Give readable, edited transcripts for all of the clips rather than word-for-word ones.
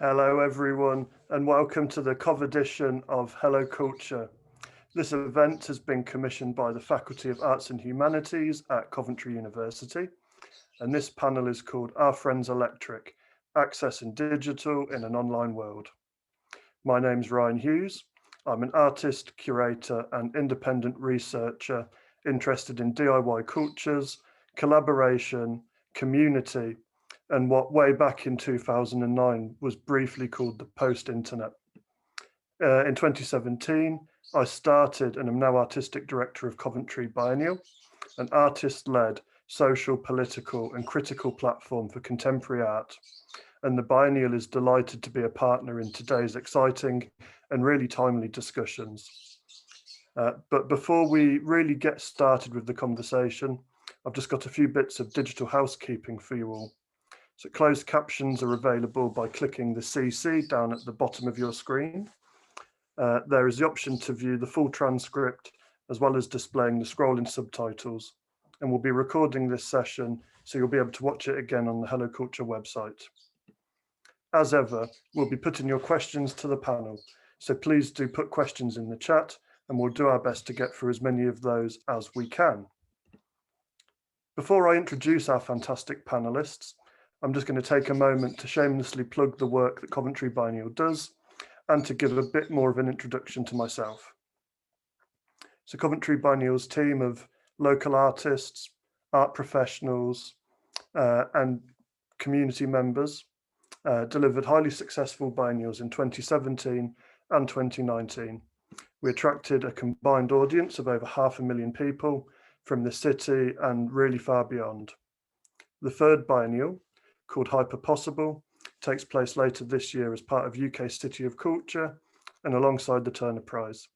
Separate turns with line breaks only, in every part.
Hello everyone and welcome to the Cov edition of Hello Culture. This event has been commissioned by the Faculty of Arts and Humanities at Coventry University, and this panel is called Our Friends Electric, Accessing Digital in an Online World. My name's Ryan Hughes. I'm an artist, curator and independent researcher interested in DIY cultures, collaboration, community, and what way back in 2009 was briefly called the post-internet. In 2017, I started and am now artistic director of Coventry Biennial, an artist-led social, political and critical platform for contemporary art. And the Biennial is delighted to be a partner in today's exciting and really timely discussions. But before we really get started with the conversation, I've just got a few bits of digital housekeeping for you all. So closed captions are available by clicking the CC down at the bottom of your screen. There is the option to view the full transcript as well as displaying the scrolling subtitles. And we'll be recording this session, so you'll be able to watch it again on the Hello Culture website. As ever, we'll be putting your questions to the panel. So please do put questions in the chat and we'll do our best to get through as many of those as we can. Before I introduce our fantastic panelists, I'm just going to take a moment to shamelessly plug the work that Coventry Biennial does and to give a bit more of an introduction to myself. So Coventry Biennial's team of local artists, art professionals and community members delivered highly successful biennials in 2017 and 2019. We attracted a combined audience of over 500,000 people from the city and really far beyond. The third biennial, called Hyper Possible, takes place later this year as part of UK City of Culture and alongside the Turner Prize.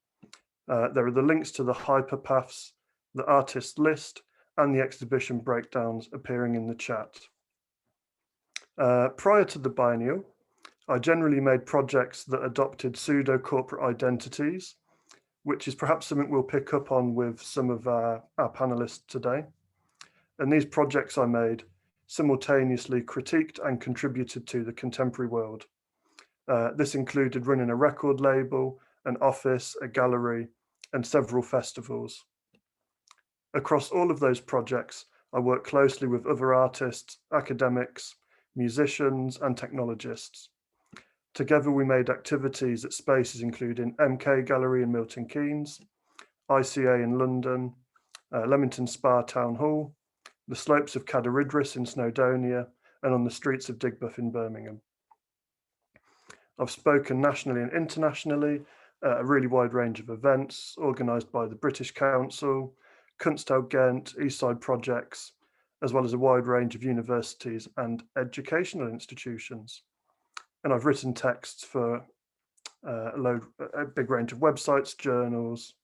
There are the links to the hyperpaths, the artist list, and the exhibition breakdowns appearing in the chat. Prior to the biennial, I generally made projects that adopted pseudo-corporate identities, which is perhaps something we'll pick up on with some of our panelists today. And these projects I made simultaneously critiqued and contributed to the contemporary world. This included running a record label, an office, a gallery, and several festivals. Across all of those projects, I worked closely with other artists, academics, musicians, and technologists. Together, we made activities at spaces including MK Gallery in Milton Keynes, ICA in London, Leamington Spa Town Hall, the slopes of Cadair Idris in Snowdonia, and on the streets of Digbeth in Birmingham. I've spoken nationally and internationally at a really wide range of events organised by the British Council, Kunsthal Ghent, Eastside Projects, as well as a wide range of universities and educational institutions. And I've written texts for a big range of websites, journals,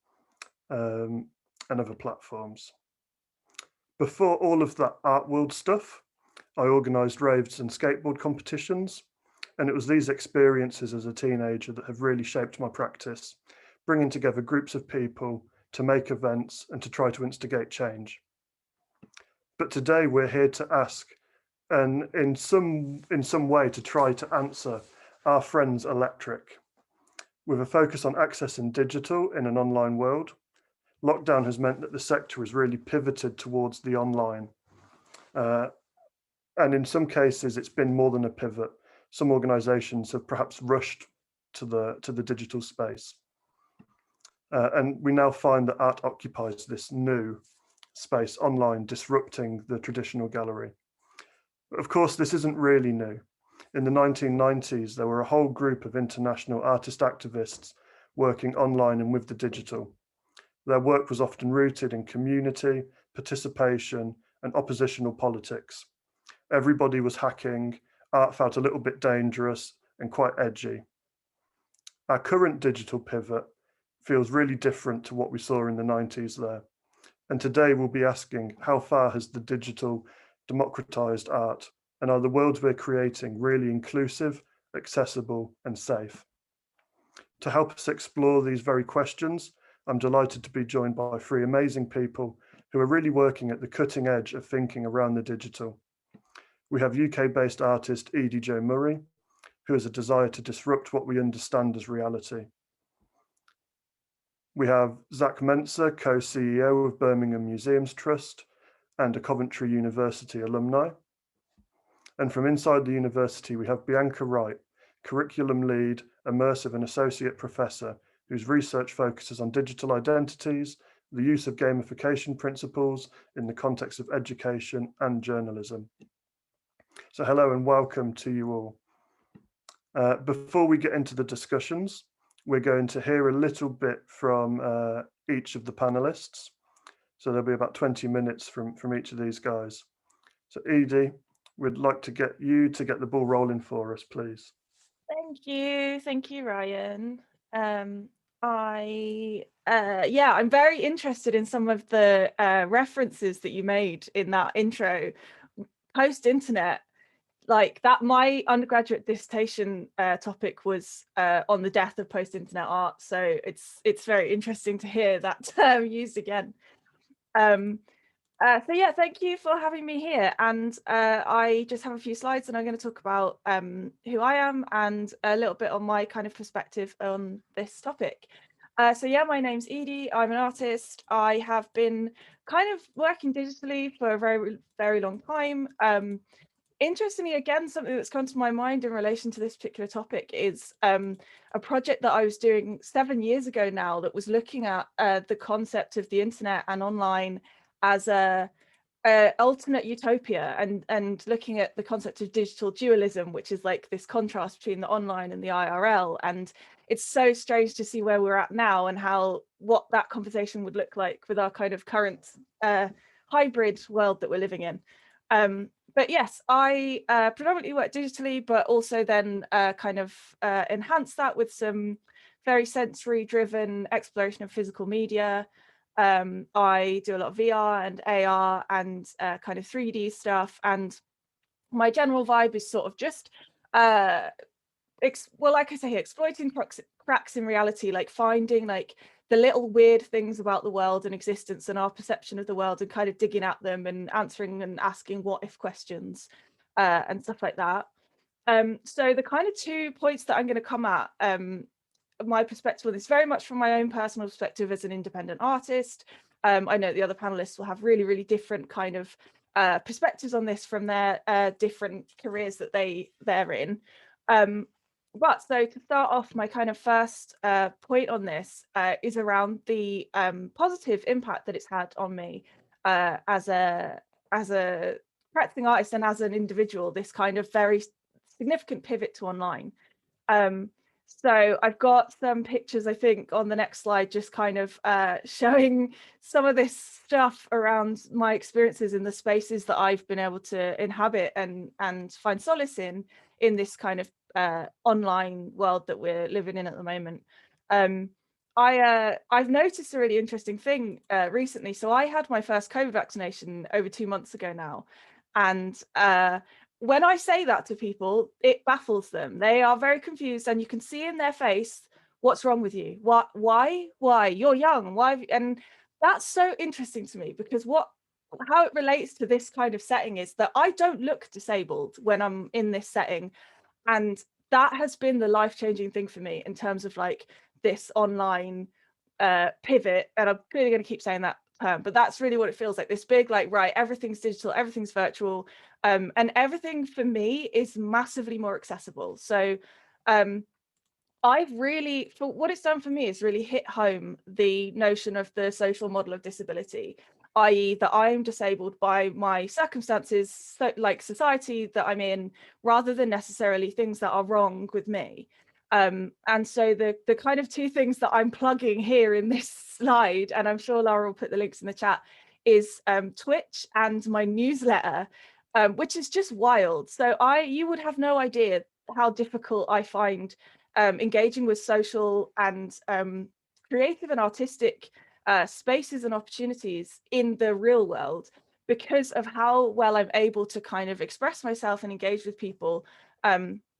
and other platforms. Before all of that art world stuff, I organised raves and skateboard competitions, and it was these experiences as a teenager that have really shaped my practice, bringing together groups of people to make events and to try to instigate change. But today we're here to ask, and in some way to try to answer, our friends electric. With a focus on accessing digital in an online world, lockdown has meant that the sector has really pivoted towards the online. And in some cases, it's been more than a pivot. Some organizations have perhaps rushed to the digital space. And we now find that art occupies this new space online, disrupting the traditional gallery. But of course, this isn't really new. In the 1990s, there were a whole group of international artist activists working online and with the digital. Their work was often rooted in community, participation, and oppositional politics. Everybody was hacking, art felt a little bit dangerous and quite edgy. Our current digital pivot feels really different to what we saw in the 90s there. And today we'll be asking, how far has the digital democratized art, and are the worlds we're creating really inclusive, accessible, and safe? To help us explore these very questions, I'm delighted to be joined by three amazing people who are really working at the cutting edge of thinking around the digital. We have UK-based artist Edie Murray, who has a desire to disrupt what we understand as reality. We have Zach Mensah, co-CEO of Birmingham Museums Trust and a Coventry University alumni. And from inside the university, we have Bianca Wright, curriculum lead, immersive and associate professor, whose research focuses on digital identities, the use of gamification principles in the context of education and journalism. So hello and welcome to you all. Before we get into the discussions, we're going to hear a little bit from each of the panelists. So there'll be about 20 minutes from each of these guys. So Edie, we'd like to get you to get the ball rolling for us, please.
Thank you, Ryan. I'm very interested in some of the references that you made in that intro. Post-internet, like that, my undergraduate dissertation topic was on the death of post-internet art. So it's very interesting to hear that term used again. So yeah, thank you for having me here. And I just have a few slides and I'm going to talk about who I am and a little bit on my kind of perspective on this topic. So yeah, my name's Edie. I'm an artist. I have been kind of working digitally for a very, very long time. Interestingly, again, something that's come to my mind in relation to this particular topic is a project that I was doing 7 years ago now that was looking at the concept of the internet and online as a alternate utopia and looking at the concept of digital dualism, which is like this contrast between the online and the IRL. And it's so strange to see where we're at now and what that conversation would look like with our kind of current hybrid world that we're living in. But yes, I predominantly work digitally, but also then kind of enhance that with some very sensory-driven exploration of physical media. I do a lot of VR and AR and kind of 3D stuff. And my general vibe is sort of just, like I say here, exploiting cracks in reality, like finding like the little weird things about the world and existence and our perception of the world and kind of digging at them and answering and asking what if questions and stuff like that. So the kind of 2 points that I'm going to come at, my perspective on this very much from my own personal perspective as an independent artist. I know the other panelists will have really, really different kind of perspectives on this from their different careers that they're in. But so to start off, my kind of first point on this is around the positive impact that it's had on me as a practicing artist and as an individual, this kind of very significant pivot to online. So I've got some pictures, I think, on the next slide, just kind of showing some of this stuff around my experiences in the spaces that I've been able to inhabit and find solace in this kind of online world that we're living in at the moment. I've noticed a really interesting thing recently. So I had my first COVID vaccination over 2 months ago now, and when I say that to people, it baffles them. They are very confused, and you can see in their face, what's wrong with you? What? Why? You're young. Why? And that's so interesting to me because how it relates to this kind of setting is that I don't look disabled when I'm in this setting. And that has been the life-changing thing for me in terms of like this online pivot. And I'm clearly going to keep saying that term, but that's really what it feels like, this big, like, right, everything's digital, everything's virtual, and everything for me is massively more accessible. So I've really, for what it's done for me, is really hit home the notion of the social model of disability, i.e. that I'm disabled by my circumstances, so, like society that I'm in, rather than necessarily things that are wrong with me. And so the kind of 2 things that I'm plugging here in this slide, and I'm sure Laura will put the links in the chat, is Twitch and my newsletter, which is just wild. So you would have no idea how difficult I find engaging with social and creative and artistic spaces and opportunities in the real world because of how well I'm able to kind of express myself and engage with people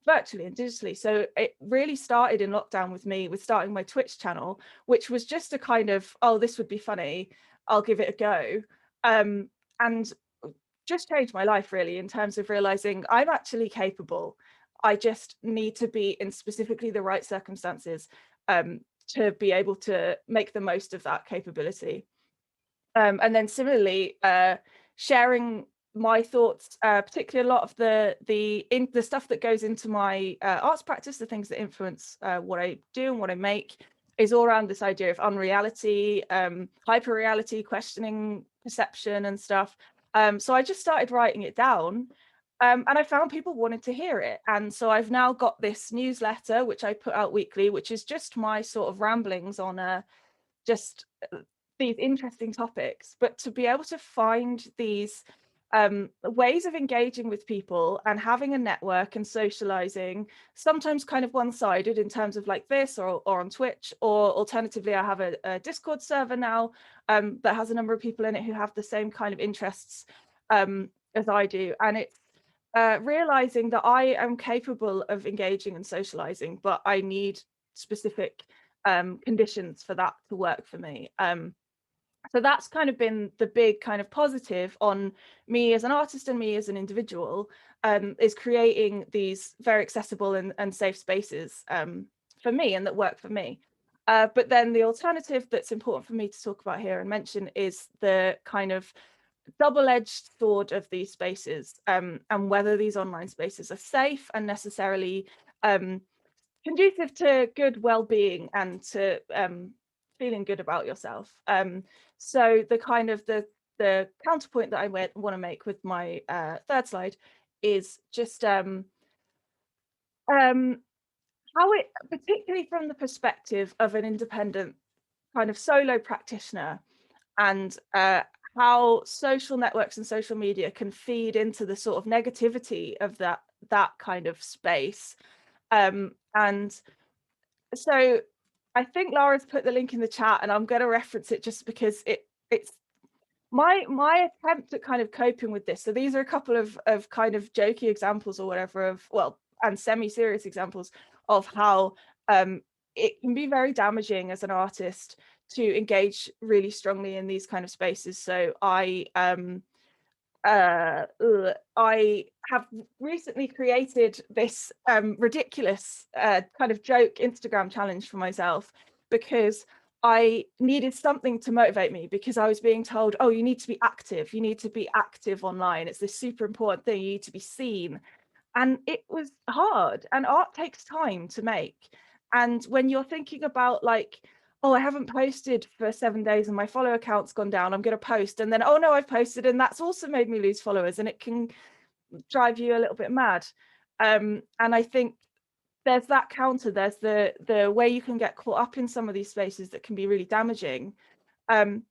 virtually and digitally. So it really started in lockdown with me with starting my Twitch channel, which was just a kind of, oh, this would be funny, I'll give it a go. And just changed my life really in terms of realizing I'm actually capable. I just need to be in specifically the right circumstances to be able to make the most of that capability. And then similarly, sharing my thoughts, particularly a lot of the stuff that goes into my arts practice, the things that influence what I do and what I make, is all around this idea of unreality, hyperreality, questioning perception and stuff. So I just started writing it down, and I found people wanted to hear it. And so I've now got this newsletter, which I put out weekly, which is just my sort of ramblings on just these interesting topics, but to be able to find these ways of engaging with people and having a network and socializing, sometimes kind of one-sided in terms of like this or on Twitch, or alternatively I have a Discord server now that has a number of people in it who have the same kind of interests as I do. And it's realizing that I am capable of engaging and socializing, but I need specific conditions for that to work for me. So that's kind of been the big kind of positive on me as an artist and me as an individual, is creating these very accessible and safe spaces for me and that work for me. But then the alternative that's important for me to talk about here and mention is the kind of double-edged sword of these spaces, and whether these online spaces are safe and necessarily conducive to good well-being and to feeling good about yourself. So the kind of the counterpoint that I want to make with my third slide is just how it, particularly from the perspective of an independent kind of solo practitioner, and how social networks and social media can feed into the sort of negativity of that kind of space. And so I think Laura's put the link in the chat, and I'm going to reference it just because it's my attempt at kind of coping with this. So these are a couple of kind of jokey examples or whatever of, well, and semi-serious examples of how it can be very damaging as an artist to engage really strongly in these kind of spaces. So I have recently created this ridiculous kind of joke Instagram challenge for myself, because I needed something to motivate me, because I was being told, oh, you need to be active. You need to be active online. It's this super important thing. You need to be seen. And it was hard, and art takes time to make. And when you're thinking about like, oh, I haven't posted for 7 days and my follower count's gone down, I'm going to post. And then, oh no, I've posted and that's also made me lose followers, and it can drive you a little bit mad. And I think there's that counter, there's the way you can get caught up in some of these spaces that can be really damaging. And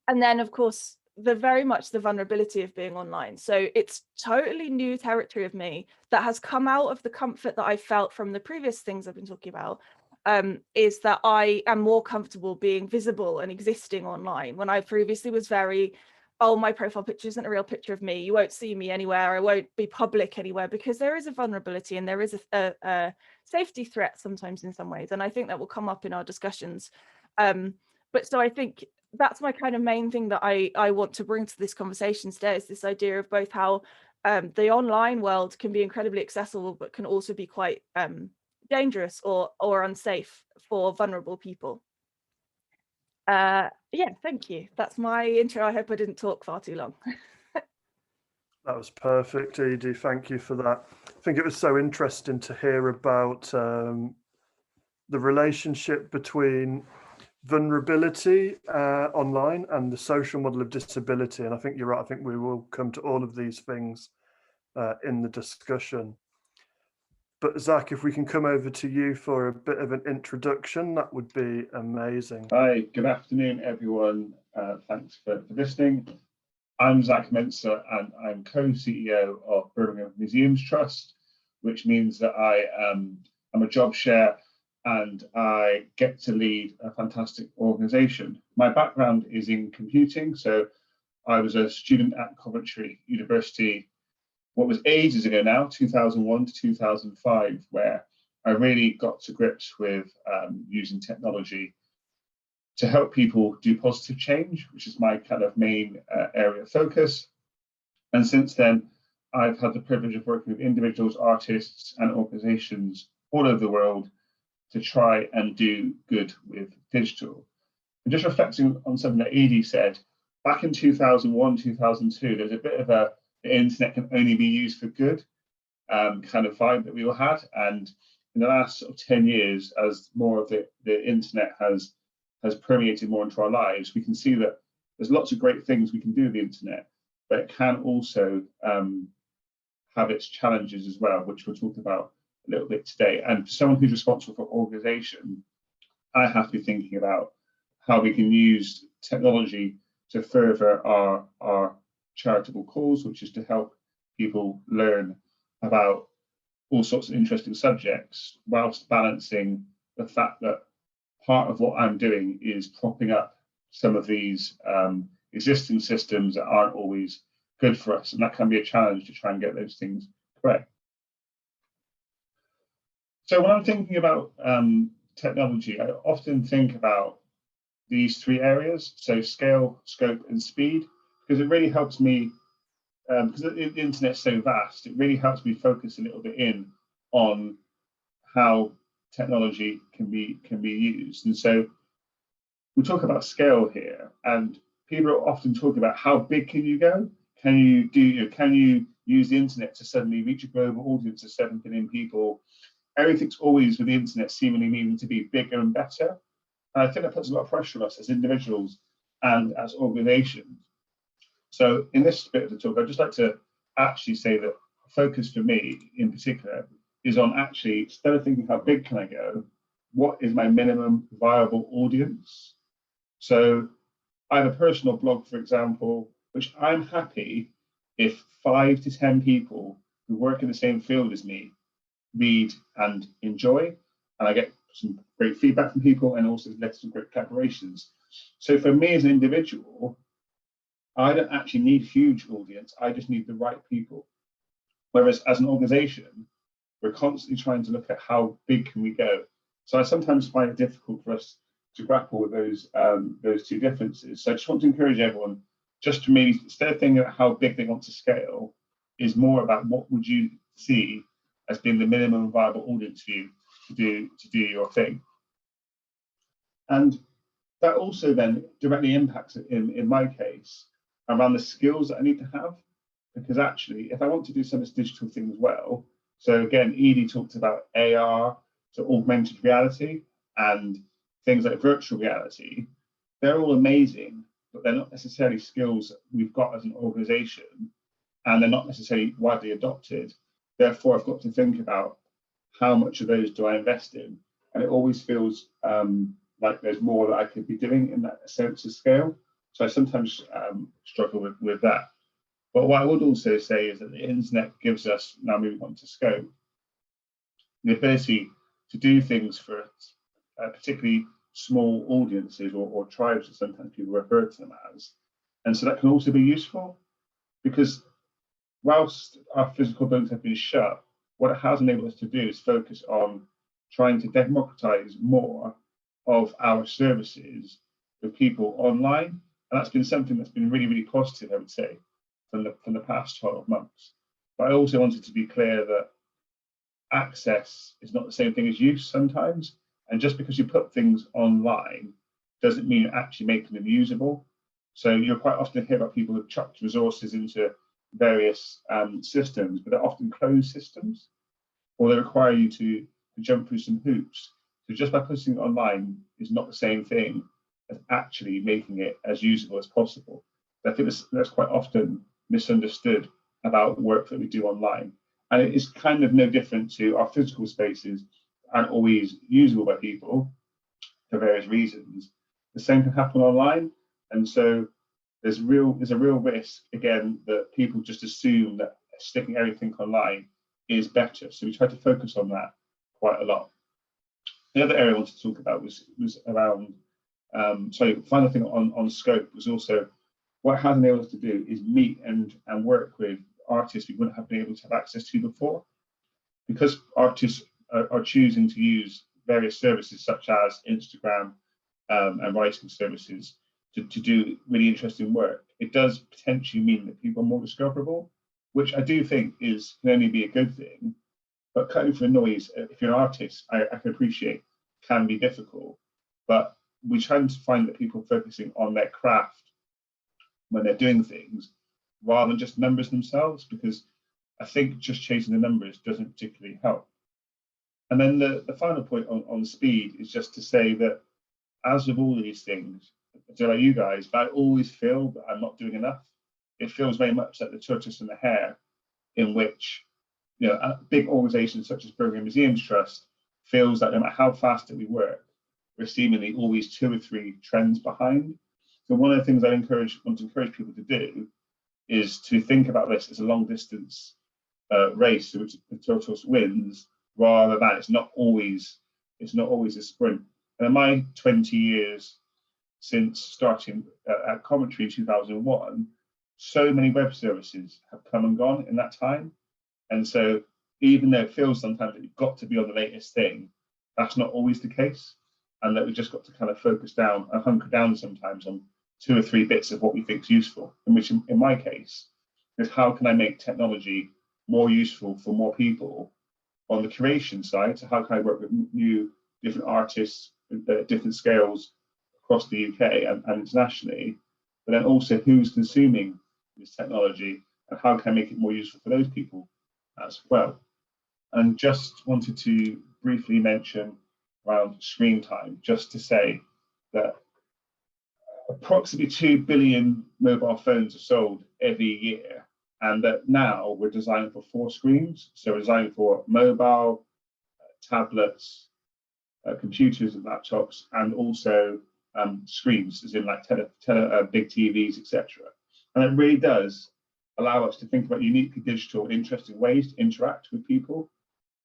then of course, very much the vulnerability of being online. So it's totally new territory of me that has come out of the comfort that I felt from the previous things I've been talking about. Is that I am more comfortable being visible and existing online, when I previously was very, oh, my profile picture isn't a real picture of me, you won't see me anywhere, I won't be public anywhere, because there is a vulnerability and there is a safety threat sometimes in some ways, and I think that will come up in our discussions. But so I think that's my kind of main thing that I want to bring to this conversation today, is this idea of both how the online world can be incredibly accessible but can also be quite dangerous or unsafe for vulnerable people. Yeah, thank you. That's my intro. I hope I didn't talk far too long.
That was perfect, Edie. Thank you for that. I think it was so interesting to hear about the relationship between vulnerability online and the social model of disability. And I think you're right. I think we will come to all of these things in the discussion. But Zach, if we can come over to you for a bit of an introduction, that would be amazing.
Hi, good afternoon, everyone. Thanks for listening. I'm Zach Mensah, and I'm co-CEO of Birmingham Museums Trust, which means that I'm a job share and I get to lead a fantastic organisation. My background is in computing, so I was a student at Coventry University, what was ages ago now, 2001 to 2005, where I really got to grips with using technology to help people do positive change, which is my kind of main area of focus. And since then, I've had the privilege of working with individuals, artists, and organizations all over the world to try and do good with digital. And just reflecting on something that Edie said, back in 2001, 2002, there's a bit of the internet can only be used for good kind of vibe that we all had. And in the last sort of 10 years, as more of the internet has permeated more into our lives, we can see that there's lots of great things we can do with the internet, but it can also have its challenges as well, which we'll talk about a little bit today. And for someone who's responsible for organization, I have to be thinking about how we can use technology to further our charitable cause, which is to help people learn about all sorts of interesting subjects, whilst balancing the fact that part of what I'm doing is propping up some of these existing systems that aren't always good for us. And that can be a challenge to try and get those things correct. So when I'm thinking about technology, I often think about these three areas, so scale, scope, and speed, because it really helps me, because the internet's so vast, it really helps me focus a little bit in on how technology can be used. And so we talk about scale here, and people are often talking about how big can you go? Can you use the internet to suddenly reach a global audience of 7 billion people? Everything's always with the internet seemingly needing to be bigger and better. And I think that puts a lot of pressure on us as individuals and as organizations. So in this bit of the talk, I'd just like to actually say that focus for me in particular is on actually, instead of thinking how big can I go, what is my minimum viable audience? So I have a personal blog, for example, which I'm happy if 5 to 10 people who work in the same field as me read and enjoy, and I get some great feedback from people and also led to some great collaborations. So for me as an individual, I don't actually need a huge audience, I just need the right people. Whereas as an organization, we're constantly trying to look at how big can we go. So I sometimes find it difficult for us to grapple with those two differences. So I just want to encourage everyone just to maybe, instead of thinking about how big they want to scale, is more about what would you see as being the minimum viable audience for you to do your thing. And that also then directly impacts in my case around the skills that I need to have, because actually if I want to do some of this digital thing as well, so again, Edie talked about AR, so augmented reality, and things like virtual reality, they're all amazing, but they're not necessarily skills that we've got as an organization, and they're not necessarily widely adopted. Therefore, I've got to think about how much of those do I invest in? And it always feels like there's more that I could be doing in that sense of scale. So I sometimes struggle with that. But what I would also say is that the internet gives us, now moving on to scope, the ability to do things for particularly small audiences or tribes, as sometimes people refer to them as. And so that can also be useful, because whilst our physical buildings have been shut, what it has enabled us to do is focus on trying to democratize more of our services with people online. And that's been something that's been really, really positive, I would say, from the past 12 months. But I also wanted to be clear that access is not the same thing as use sometimes. And just because you put things online doesn't mean you're actually making them usable. So you'll quite often hear about people who've chucked resources into various systems, but they're often closed systems, or they require you to jump through some hoops. So just by putting it online is not the same thing as actually making it as usable as possible. I think that's quite often misunderstood about work that we do online. And it is kind of no different to our physical spaces aren't always usable by people for various reasons. The same can happen online. And so there's a real risk, again, that people just assume that sticking everything online is better. So we try to focus on that quite a lot. The other area I wanted to talk about was around, final thing on scope was also what it has enabled us to do is meet and work with artists we wouldn't have been able to have access to before. Because artists are choosing to use various services such as Instagram and writing services to do really interesting work, it does potentially mean that people are more discoverable. which I do think can only be a good thing. But cutting through the noise, if you're an artist, I can appreciate, can be difficult. But we tend to find that people focusing on their craft when they're doing things rather than just numbers themselves, because I think just chasing the numbers doesn't particularly help. And then the final point on speed is just to say that, as with all these things, I don't know about you guys, but I always feel that I'm not doing enough. It feels very much like the tortoise and the hare, in which, you know, a big organisations such as Birmingham Museums Trust feels like no matter how fast that we work, we're seemingly always 2 or 3 trends behind. So one of the things I want to encourage people to do is to think about this as a long distance race, in which the tortoise wins, rather than it's not always a sprint. And in my 20 years since starting at Coventry in 2001, so many web services have come and gone in that time. And so even though it feels sometimes that you've got to be on the latest thing, that's not always the case. And that we've just got to kind of focus down and hunker down sometimes on 2 or 3 bits of what we think is useful. And which in my case is, how can I make technology more useful for more people on the curation side? So how can I work with new different artists at different scales across the UK and internationally, but then also who's consuming this technology and how can I make it more useful for those people as well. And just wanted to briefly mention around screen time, just to say that approximately 2 billion mobile phones are sold every year, and that now we're designing for 4 screens. So we're designing for mobile, tablets, computers and laptops, and also screens, as in like big TVs, etc. And it really does allow us to think about uniquely digital, interesting ways to interact with people,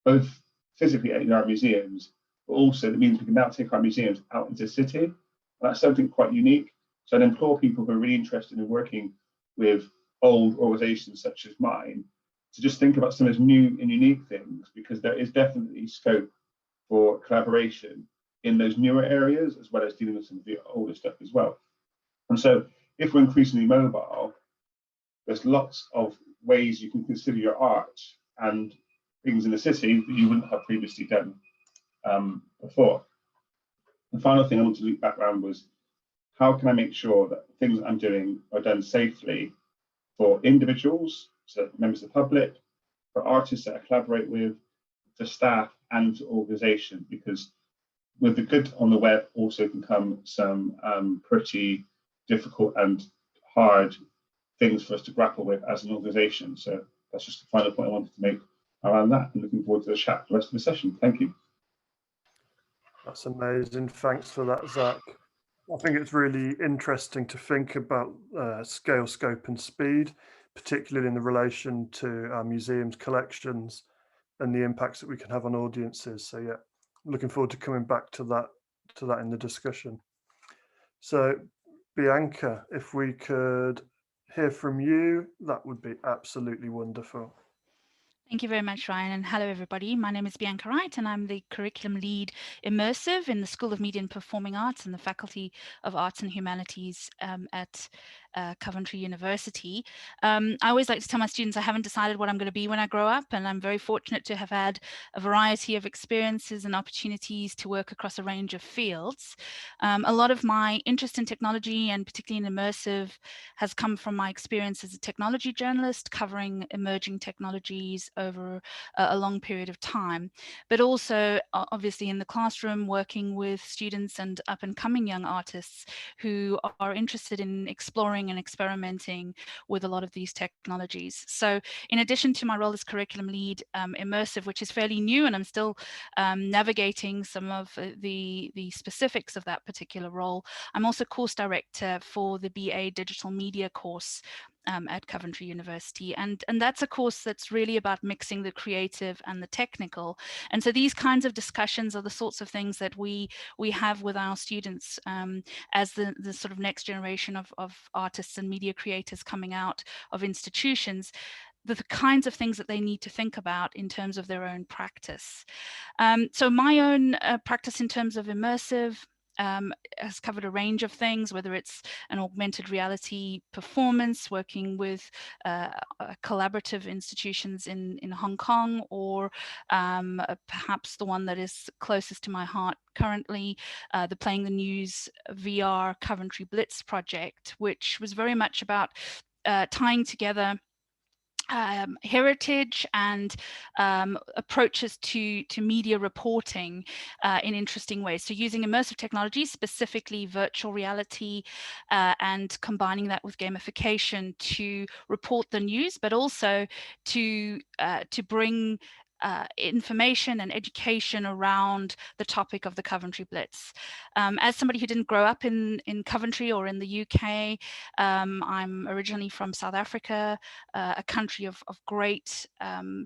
both physically in our museums, but also that means we can now take our museums out into the city. And that's something quite unique. So I'd implore people who are really interested in working with old organizations such as mine to just think about some of those new and unique things, because there is definitely scope for collaboration in those newer areas, as well as dealing with some of the older stuff as well. And so if we're increasingly mobile, there's lots of ways you can consider your art and things in the city that you wouldn't have previously done before. The final thing I want to loop back around was, how can I make sure that things that I'm doing are done safely for individuals, so members of the public, for artists that I collaborate with, for staff and for organisation, because with the good on the web also can come some pretty difficult and hard things for us to grapple with as an organisation. So that's just the final point I wanted to make around that. I'm looking forward to the chat for the rest of the session. Thank you.
That's amazing. Thanks for that, Zach. I think it's really interesting to think about scale, scope and speed, particularly in the relation to our museums collections and the impacts that we can have on audiences. So yeah, I'm looking forward to coming back to that in the discussion. So Bianca, if we could hear from you, that would be absolutely wonderful.
Thank you very much, Ryan, and hello everybody. My name is Bianca Wright and I'm the Curriculum Lead Immersive in the School of Media and Performing Arts and the Faculty of Arts and Humanities at Coventry University. I always like to tell my students I haven't decided what I'm going to be when I grow up, and I'm very fortunate to have had a variety of experiences and opportunities to work across a range of fields. A lot of my interest in technology, and particularly in immersive, has come from my experience as a technology journalist covering emerging technologies over a long period of time, but also obviously in the classroom working with students and up and coming young artists who are interested in exploring and experimenting with a lot of these technologies. So in addition to my role as curriculum lead Immersive, which is fairly new and I'm still navigating some of the specifics of that particular role, I'm also course director for the BA Digital Media course at Coventry University, and that's a course that's really about mixing the creative and the technical. And so these kinds of discussions are the sorts of things that we have with our students as the sort of next generation of artists and media creators coming out of institutions, the kinds of things that they need to think about in terms of their own practice. So my own practice in terms of immersive has covered a range of things, whether it's an augmented reality performance, working with collaborative institutions in Hong Kong, or perhaps the one that is closest to my heart currently, the Playing the News VR Coventry Blitz project, which was very much about tying together heritage and approaches to media reporting in interesting ways. So using immersive technology, specifically virtual reality, and combining that with gamification to report the news, but also to bring information and education around the topic of the Coventry Blitz. As somebody who didn't grow up in Coventry or in the UK, I'm originally from South Africa, a country of great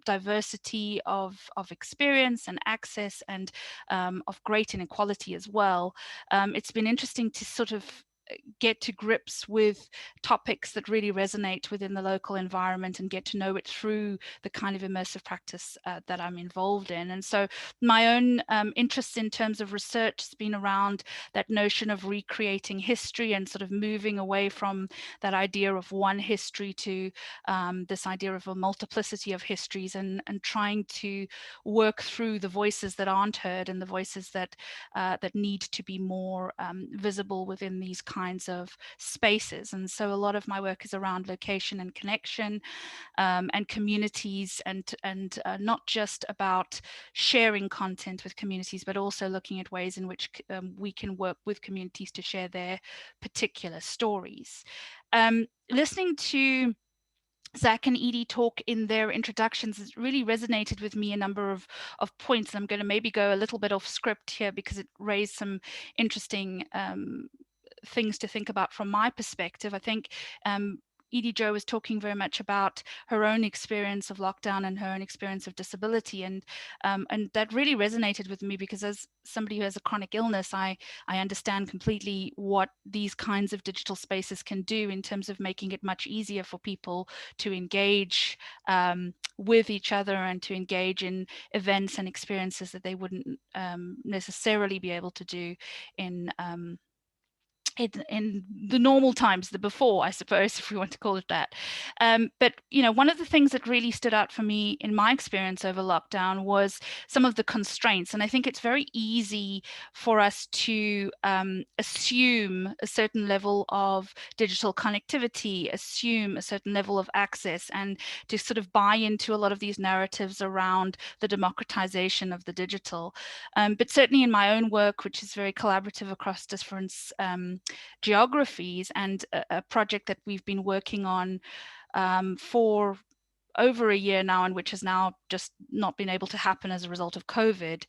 diversity of experience and access, and of great inequality as well. It's been interesting to sort of get to grips with topics that really resonate within the local environment and get to know it through the kind of immersive practice that I'm involved in. And so my own interests in terms of research has been around that notion of recreating history and sort of moving away from that idea of one history to this idea of a multiplicity of histories, and trying to work through the voices that aren't heard and the voices that that need to be more visible within these kinds of spaces. And so a lot of my work is around location and connection, and communities, and not just about sharing content with communities, but also looking at ways in which we can work with communities to share their particular stories. Listening to Zach and Edie talk in their introductions has really resonated with me a number of points. I'm going to maybe go a little bit off script here because it raised some interesting things to think about from my perspective. I think Edie Jo was talking very much about her own experience of lockdown and her own experience of disability, and that really resonated with me, because as somebody who has a chronic illness, I understand completely what these kinds of digital spaces can do in terms of making it much easier for people to engage with each other and to engage in events and experiences that they wouldn't necessarily be able to do in the normal times, the before, I suppose, if we want to call it that. But, you know, one of the things that really stood out for me in my experience over lockdown was some of the constraints. And I think it's very easy for us to assume a certain level of digital connectivity, assume a certain level of access, and to sort of buy into a lot of these narratives around the democratization of the digital. But certainly in my own work, which is very collaborative across different geographies, and a project that we've been working on for over a year now, and which has now just not been able to happen as a result of COVID,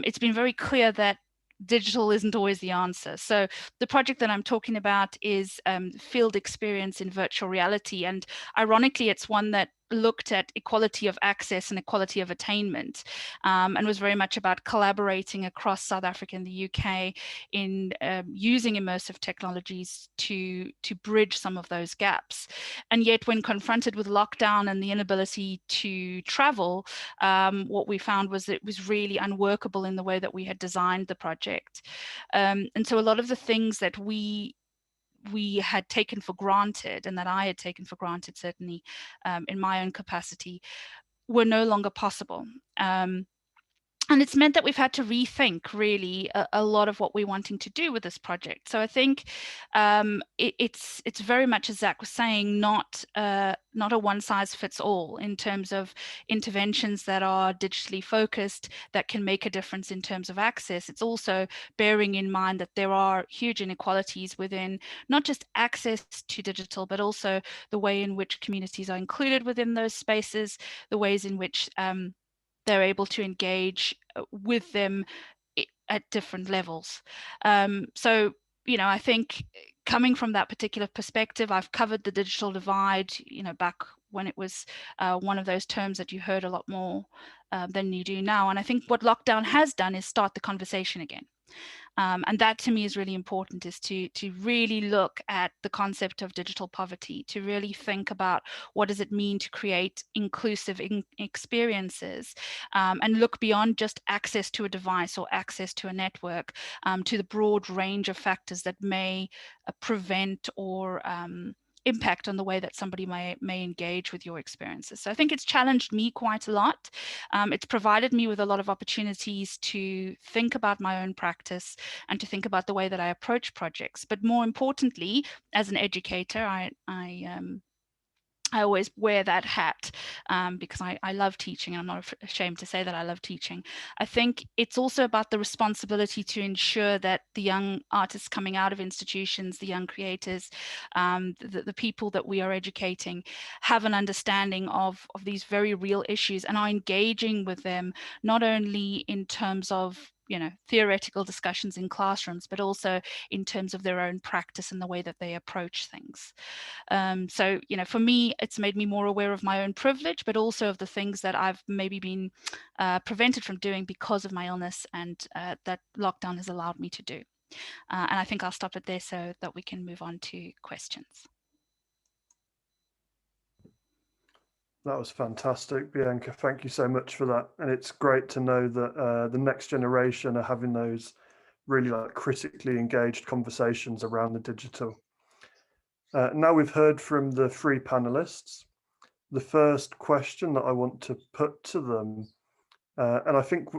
it's been very clear that digital isn't always the answer. So the project that I'm talking about is field experience in virtual reality, and ironically it's one that looked at equality of access and equality of attainment, and was very much about collaborating across South Africa and the UK in using immersive technologies to bridge some of those gaps. And yet when confronted with lockdown and the inability to travel, what we found was it was really unworkable in the way that we had designed the project. And so a lot of the things that we had taken for granted, and that I had taken for granted, certainly in my own capacity, were no longer possible. And it's meant that we've had to rethink really a lot of what we're wanting to do with this project. So I think it's very much, as Zach was saying, not a one size fits all in terms of interventions that are digitally focused that can make a difference in terms of access. It's also bearing in mind that there are huge inequalities within not just access to digital, but also the way in which communities are included within those spaces, the ways in which they're able to engage with them at different levels. So, you know, I think coming from that particular perspective, I've covered the digital divide, you know, back when it was one of those terms that you heard a lot more than you do now. And I think what lockdown has done is start the conversation again. And that to me is really important, is to really look at the concept of digital poverty, to really think about what does it mean to create inclusive experiences, and look beyond just access to a device or access to a network, to the broad range of factors that may prevent or impact on the way that somebody may engage with your experiences. So I think it's challenged me quite a lot. It's provided me with a lot of opportunities to think about my own practice and to think about the way that I approach projects. But more importantly, as an educator, I always wear that hat, because I love teaching, and I'm not ashamed to say that I love teaching. I think it's also about the responsibility to ensure that the young artists coming out of institutions, the young creators, the people that we are educating, have an understanding of these very real issues and are engaging with them, not only in terms of theoretical discussions in classrooms, but also in terms of their own practice and the way that they approach things. So, for me, it's made me more aware of my own privilege, but also of the things that I've maybe been prevented from doing because of my illness, and that lockdown has allowed me to do. And I think I'll stop it there so that we can move on to questions.
That was fantastic, Bianca. Thank you so much for that. And it's great to know that the next generation are having those really critically engaged conversations around the digital. Now we've heard from the three panelists. The first question that I want to put to them, and I think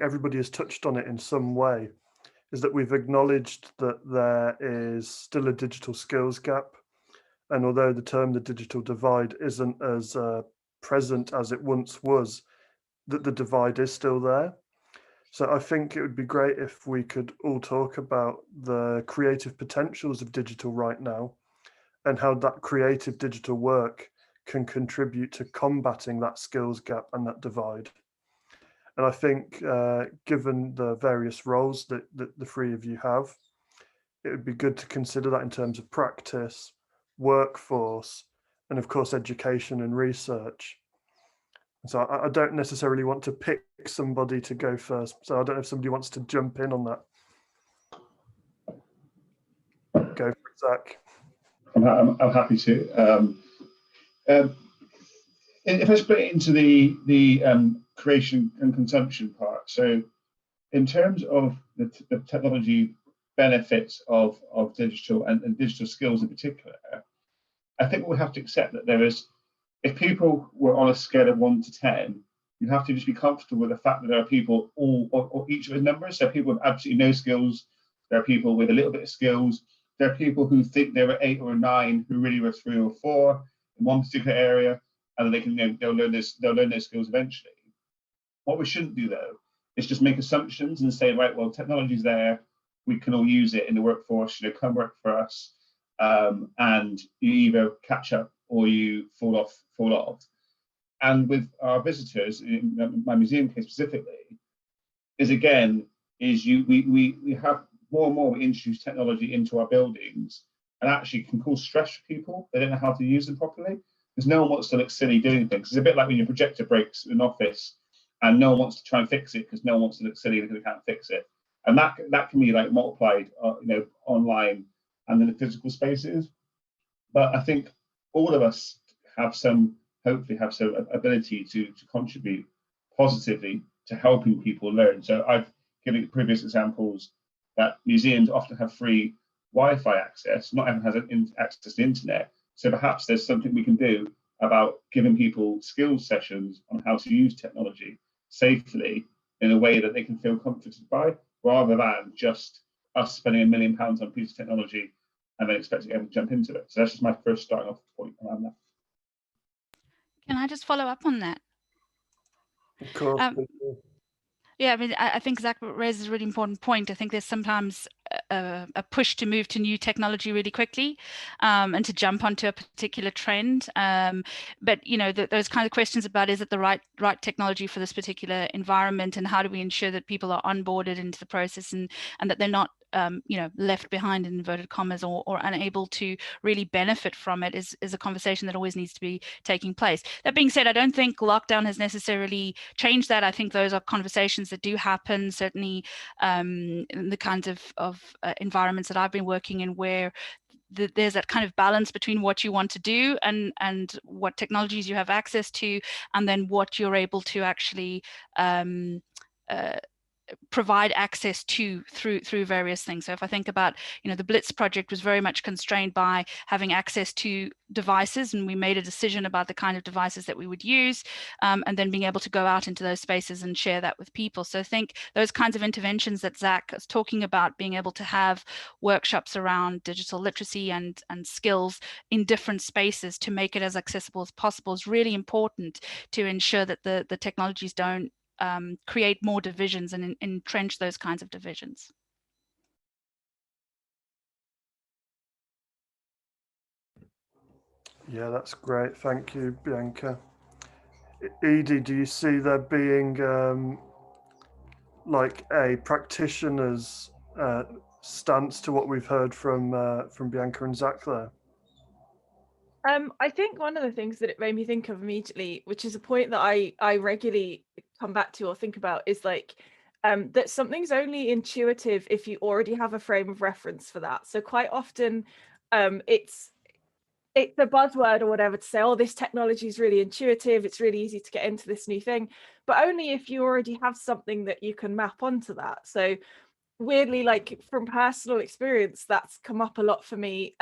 everybody has touched on it in some way, is that we've acknowledged that there is still a digital skills gap. And although the term the digital divide isn't as present as it once was, that the divide is still there. So I think it would be great if we could all talk about the creative potentials of digital right now, and how that creative digital work can contribute to combating that skills gap and that divide. And I think given the various roles that the three of you have, it would be good to consider that in terms of practice, workforce, and of course education and research. So I don't necessarily want to pick somebody to go first, so I don't know if somebody wants to jump in on that. Go for it, Zach.
I'm happy to. If I split it into the creation and consumption part, so in terms of the technology benefits of digital and digital skills in particular, I think we have to accept that there is, if people were on a scale of 1 to 10, you have to just be comfortable with the fact that there are people or each of those numbers. So people with absolutely no skills, there are people with a little bit of skills, there are people who think they were 8 or 9 who really were 3 or 4 in one particular area, and they can they'll learn those skills eventually. What we shouldn't do though is just make assumptions and say, right, well, technology's there, we can all use it in the workforce, come work for us, and you either catch up or you fall off. And with our visitors, in my museum case specifically, we have more and more, we introduce technology into our buildings, and actually can cause stress for people. They don't know how to use them properly, because no one wants to look silly doing things. It's a bit like when your projector breaks in an office and no one wants to try and fix it because no one wants to look silly because they can't fix it. And that can be multiplied, online and in the physical spaces. But I think all of us hopefully have some ability to contribute positively to helping people learn. So I've given previous examples that museums often have free Wi-Fi access. Not everyone has access to the internet. So perhaps there's something we can do about giving people skills sessions on how to use technology safely in a way that they can feel comforted by, rather than just us spending £1 million on a piece of technology and then expecting everyone to jump into it. So that's just my first starting off point around that.
Can I just follow up on that?
Of course.
Yeah, I mean, I think Zach raises a really important point. I think there's sometimes a push to move to new technology really quickly, and to jump onto a particular trend. But those kind of questions about, is it the right technology for this particular environment, and how do we ensure that people are onboarded into the process and that they're not left behind in inverted commas, or unable to really benefit from it is a conversation that always needs to be taking place. That being said, I don't think lockdown has necessarily changed that. I think those are conversations that do happen, certainly in the kinds of environments that I've been working in, where there's that kind of balance between what you want to do and what technologies you have access to, and then what you're able to actually provide access to through various things. So if I think about, the Blitz project was very much constrained by having access to devices, and we made a decision about the kind of devices that we would use, and then being able to go out into those spaces and share that with people. So I think those kinds of interventions that Zach is talking about, being able to have workshops around digital literacy and skills in different spaces to make it as accessible as possible, is really important to ensure that the technologies don't create more divisions and entrench those kinds of divisions.
Yeah, that's great. Thank you, Bianca. Edie, do you see there being like a practitioner's stance to what we've heard from Bianca and Zach there?
I think one of the things that it made me think of immediately, which is a point that I regularly come back to or think about, is like that something's only intuitive if you already have a frame of reference for that. So quite often it's a buzzword or whatever to say, oh, this technology is really intuitive, it's really easy to get into this new thing, but only if you already have something that you can map onto that. So weirdly, like from personal experience, that's come up a lot for me,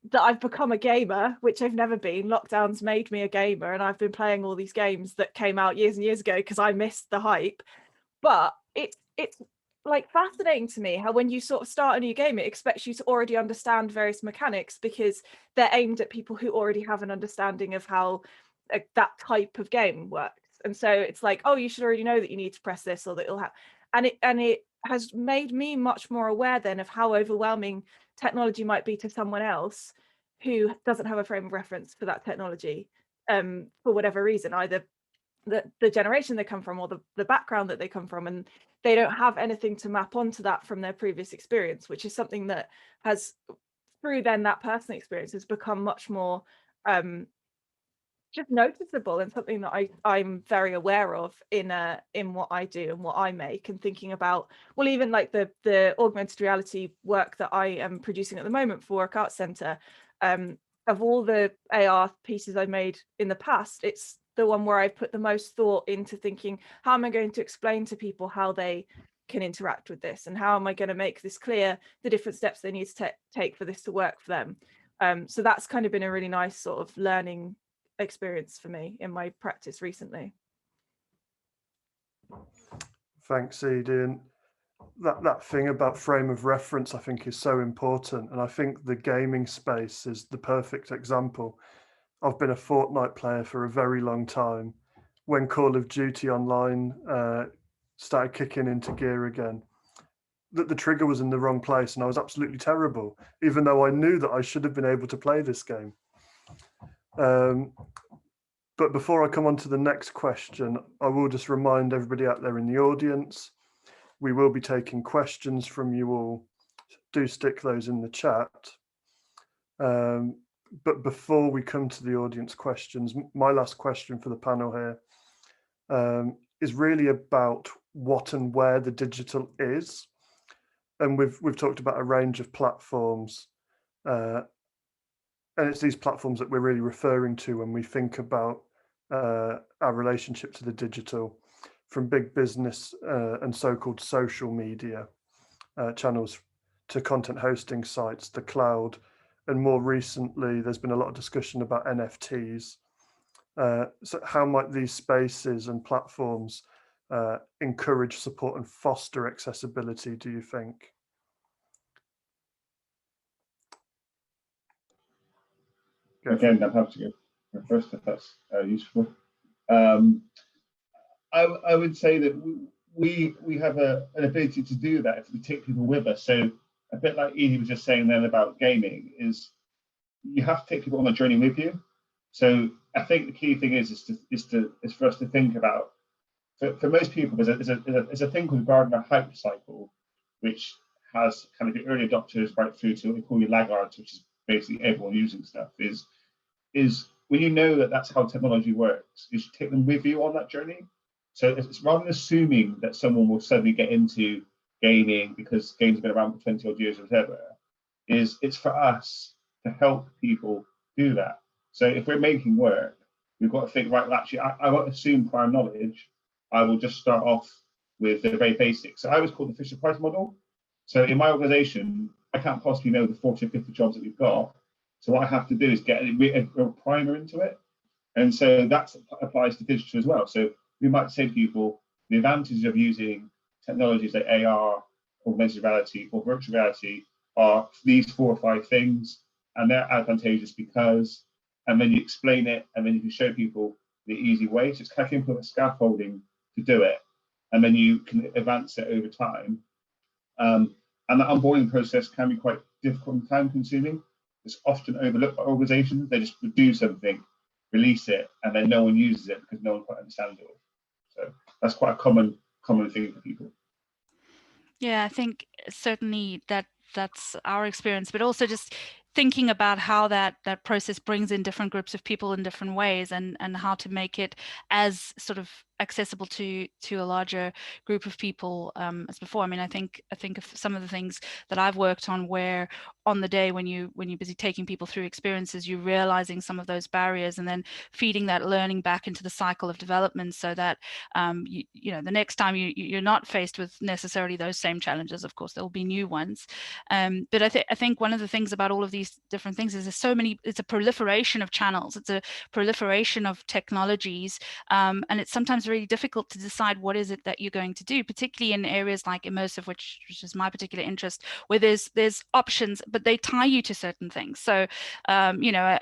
that I've become a gamer, which I've never been. Lockdown's made me a gamer, and I've been playing all these games that came out years and years ago because I missed the hype. But it's like fascinating to me how when you sort of start a new game, it expects you to already understand various mechanics because they're aimed at people who already have an understanding of how that type of game works. And so it's like, oh, you should already know that you need to press this, or that it'll have, and it has made me much more aware then of how overwhelming technology might be to someone else who doesn't have a frame of reference for that technology, for whatever reason, either the generation they come from or the background that they come from, and they don't have anything to map onto that from their previous experience, which is something that has, through then that personal experience, has become much more just noticeable, and something that I'm very aware of in what I do and what I make, and thinking about, well, even like the augmented reality work that I am producing at the moment for Work Arts Centre, of all the AR pieces I've made in the past, it's the one where I put the most thought into thinking, how am I going to explain to people how they can interact with this, and how am I going to make this clear, the different steps they need to take for this to work for them. So that's kind of been a really nice sort of learning experience for me in my practice recently.
Thanks, Edie. And that thing about frame of reference, I think, is so important. And I think the gaming space is the perfect example. I've been a Fortnite player for a very long time. When Call of Duty Online started kicking into gear again, that the trigger was in the wrong place, and I was absolutely terrible, even though I knew that I should have been able to play this game. But before I come on to the next question, I will just remind everybody out there in the audience, we will be taking questions from you all. Do stick those in the chat. But before we come to the audience questions, my last question for the panel here is really about what and where the digital is. And we've talked about a range of platforms. And it's these platforms that we're really referring to when we think about our relationship to the digital, from big business and so-called social media channels to content hosting sites, the cloud, and more recently, there's been a lot of discussion about NFTs. So how might these spaces and platforms encourage, support, and foster accessibility, do you think?
Again, I'm happy to go first if that's useful. I would say that we have an ability to do that if we take people with us. So a bit like Edie was just saying then about gaming, is you have to take people on a journey with you. So I think the key thing is for us to think about, for most people, there's a thing called Gardner hype cycle, which has kind of the early adopters right through to what we call your laggards, which is basically everyone using stuff, is when you know that that's how technology works, you should take them with you on that journey. So it's rather than assuming that someone will suddenly get into gaming because games have been around for 20 odd years or whatever, it's for us to help people do that. So if we're making work, we've got to think, right, well, actually, I won't assume prior knowledge. I will just start off with the very basics. So I always call the Fisher Price model. So in my organization, I can't possibly know the 40 or 50 jobs that we've got. So what I have to do is get a primer into it. And so that applies to digital as well. So we might say to people, the advantages of using technologies like AR, augmented reality, or virtual reality are these 4 or 5 things, and they're advantageous because, and then you explain it, and then you can show people the easy way. So it's kind of implement scaffolding to do it, and then you can advance it over time. And that onboarding process can be quite difficult and time consuming. It's often overlooked by organizations. They just do something, release it, and then no one uses it because no one quite understands it all. So that's quite a common thing for people.
Yeah, I think certainly that's our experience, but also just thinking about how that process brings in different groups of people in different ways, and how to make it as sort of accessible to a larger group of people as before. I mean, I think of some of the things that I've worked on where on the day when you're busy taking people through experiences, you're realizing some of those barriers and then feeding that learning back into the cycle of development, so that you know, the next time you're not faced with necessarily those same challenges. Of course, there'll be new ones, but I think one of the things about all of these different things is there's so many. It's a proliferation of channels. It's a proliferation of technologies, and it's sometimes really difficult to decide what is it that you're going to do, particularly in areas like immersive, which is my particular interest, where there's options, but they tie you to certain things. So you know,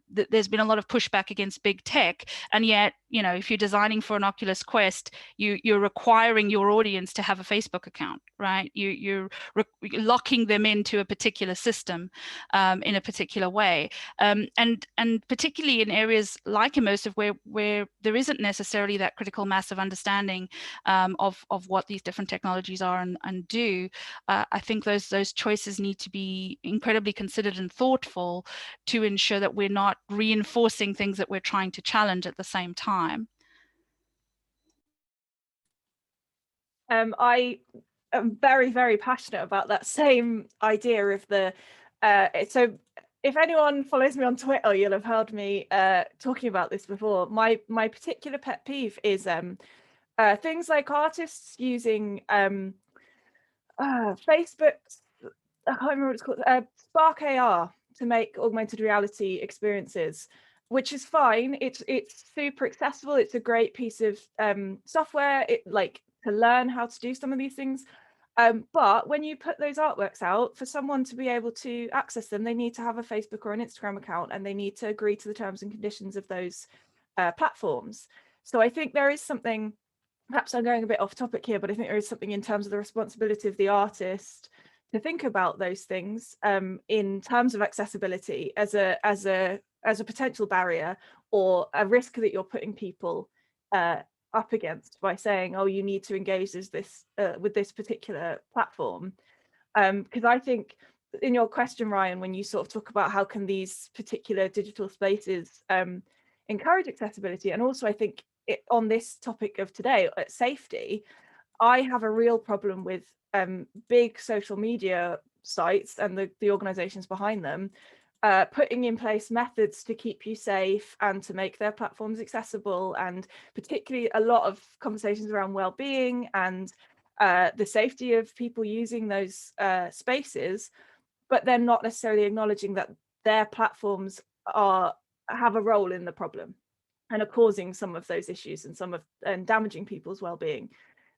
there's been a lot of pushback against big tech, and yet, you know, if you're designing for an Oculus Quest, you're requiring your audience to have a Facebook account, right? You're locking them into a particular system in a particular way, and particularly in areas like immersive, where there isn't necessarily that critical mass of understanding of what these different technologies are and do. I think those choices need to be incredibly considered and thoughtful to ensure that we're not reinforcing things that we're trying to challenge at the same time.
I am very, very passionate about that same idea of the so if anyone follows me on Twitter, you'll have heard me talking about this before. My particular pet peeve is things like artists using Facebook's, I can't remember what it's called, Spark AR to make augmented reality experiences, which is fine. It's super accessible. It's a great piece of software, to learn how to do some of these things. But when you put those artworks out, for someone to be able to access them, they need to have a Facebook or an Instagram account, and they need to agree to the terms and conditions of those platforms. So I think there is something, perhaps I'm going a bit off topic here, but I think there is something in terms of the responsibility of the artist to think about those things in terms of accessibility as a potential barrier or a risk that you're putting people up against by saying, oh, you need to engage with this particular platform. Because I think in your question, Ryan, when you sort of talk about how can these particular digital spaces encourage accessibility, and also I think on this topic of today, safety, I have a real problem with big social media sites and the organizations behind them putting in place methods to keep you safe and to make their platforms accessible, and particularly a lot of conversations around well-being and the safety of people using those spaces, but then not necessarily acknowledging that their platforms have a role in the problem and are causing some of those issues and damaging people's well-being.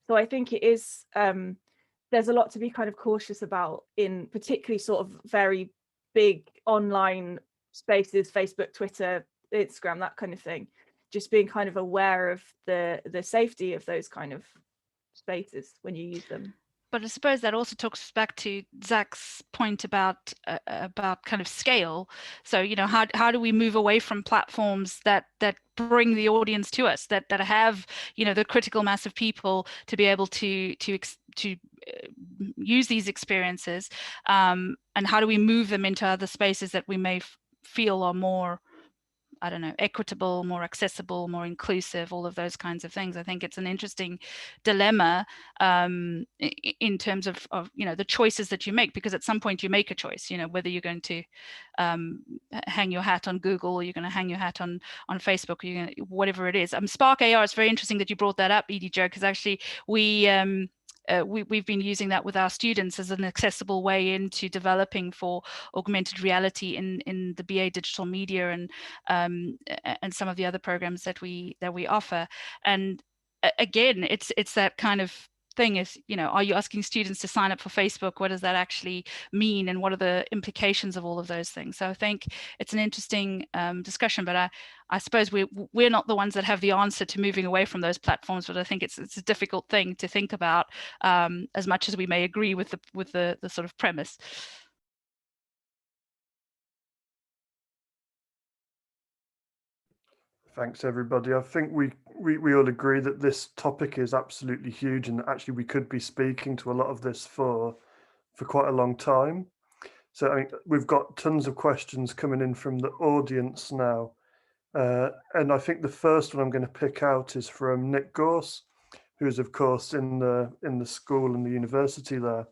So I think it is there's a lot to be kind of cautious about in particularly sort of very big online spaces, Facebook, Twitter, Instagram, that kind of thing. Just being kind of aware of the safety of those kind of spaces when you use them.
But I suppose that also talks back to Zach's point about kind of scale. So, you know, how do we move away from platforms that bring the audience to us, that have, you know, the critical mass of people to be able to use these experiences, and how do we move them into other spaces that we may feel are more, I don't know, equitable, more accessible, more inclusive, all of those kinds of things. I think it's an interesting dilemma in terms of the choices that you make, because at some point you make a choice, whether you're going to hang your hat on Google, or you're going to hang your hat on Facebook, or you're going to, whatever it is. Spark AR, it's very interesting that you brought that up, Edie Jo, because actually we've been using that with our students as an accessible way into developing for augmented reality in the BA digital media and some of the other programs that we offer. And again, it's that kind of thing is, are you asking students to sign up for Facebook? What does that actually mean? And what are the implications of all of those things? So I think it's an interesting discussion, but I suppose we're not the ones that have the answer to moving away from those platforms, but I think it's a difficult thing to think about, as much as we may agree with the sort of premise.
Thanks, everybody. I think we all agree that this topic is absolutely huge, and actually we could be speaking to a lot of this for quite a long time. So I mean, we've got tons of questions coming in from the audience now. And I think the first one I'm going to pick out is from Nick Gorse, who is of course in the school and the university there.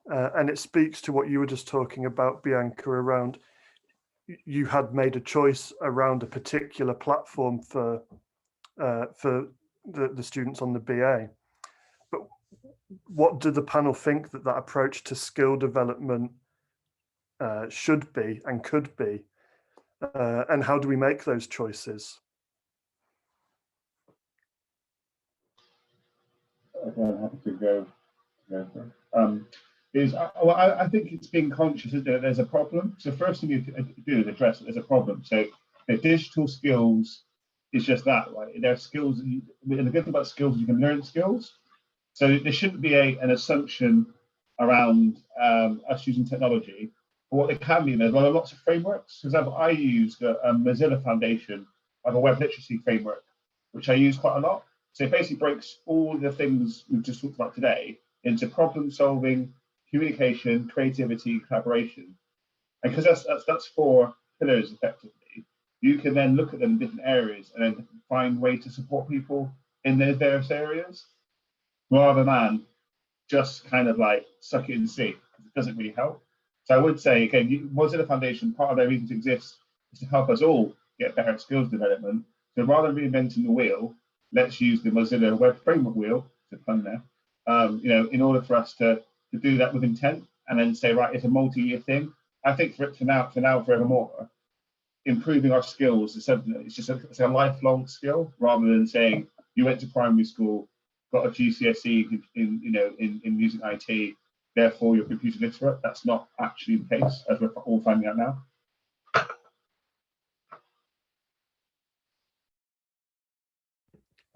And it speaks to what you were just talking about, Bianca, around you had made a choice around a particular platform for the students on the BA. But what do the panel think that approach to skill development should be and could be? And how do we make those choices?
Okay, I'm happy to go for it. I think it's being conscious that there's a problem. So first thing you do is address that there's a problem. So the digital skills is just that, right? There are skills, and the good thing about skills is you can learn skills. So there shouldn't be an assumption around us using technology. But what they can be, there's lots of frameworks. For example, I use a Mozilla Foundation of a web literacy framework, which I use quite a lot. So it basically breaks all the things we've just talked about today into problem solving, communication, creativity, collaboration. And because that's 4 pillars effectively, you can then look at them in different areas and then find ways to support people in those various areas, rather than just kind of like suck it and see, because it doesn't really help. So I would say, again, Mozilla Foundation, part of their reason to exist is to help us all get better at skills development. So rather than reinventing the wheel, let's use the Mozilla Web Framework wheel, to pun there, in order for us to do that with intent, and then say, right, it's a multi-year thing. I think for now, forevermore, improving our skills is something that it's a lifelong skill, rather than saying you went to primary school, got a GCSE in music IT, therefore you're computer literate. That's not actually the case, as we're all finding out now.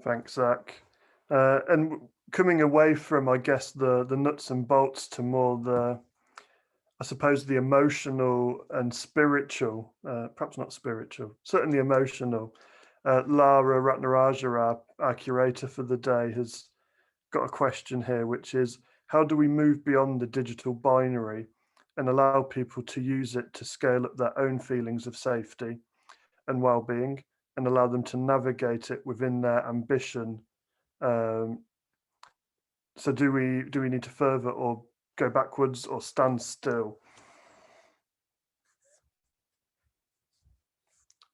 Thanks, Zach. And coming away from, I guess, the nuts and bolts to more I suppose the emotional and spiritual, perhaps not spiritual, certainly emotional. Lara Ratnaraja, our curator for the day, has got a question here, which is, how do we move beyond the digital binary and allow people to use it to scale up their own feelings of safety and well-being, and allow them to navigate it within their ambition? So do we need to further or go backwards or stand still?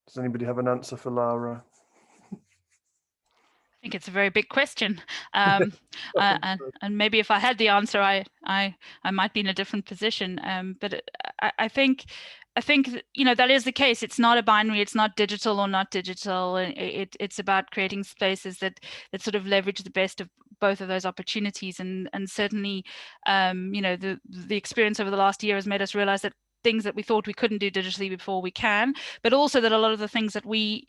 Does anybody have an answer for Lara?
I think it's a very big question, and maybe if I had the answer, I might be in a different position. But I think that is the case. It's not a binary. It's not digital or not digital. It's about creating spaces that sort of leverage the best of both of those opportunities. And certainly, the experience over the last year has made us realize that things that we thought we couldn't do digitally before, we can, but also that a lot of the things that we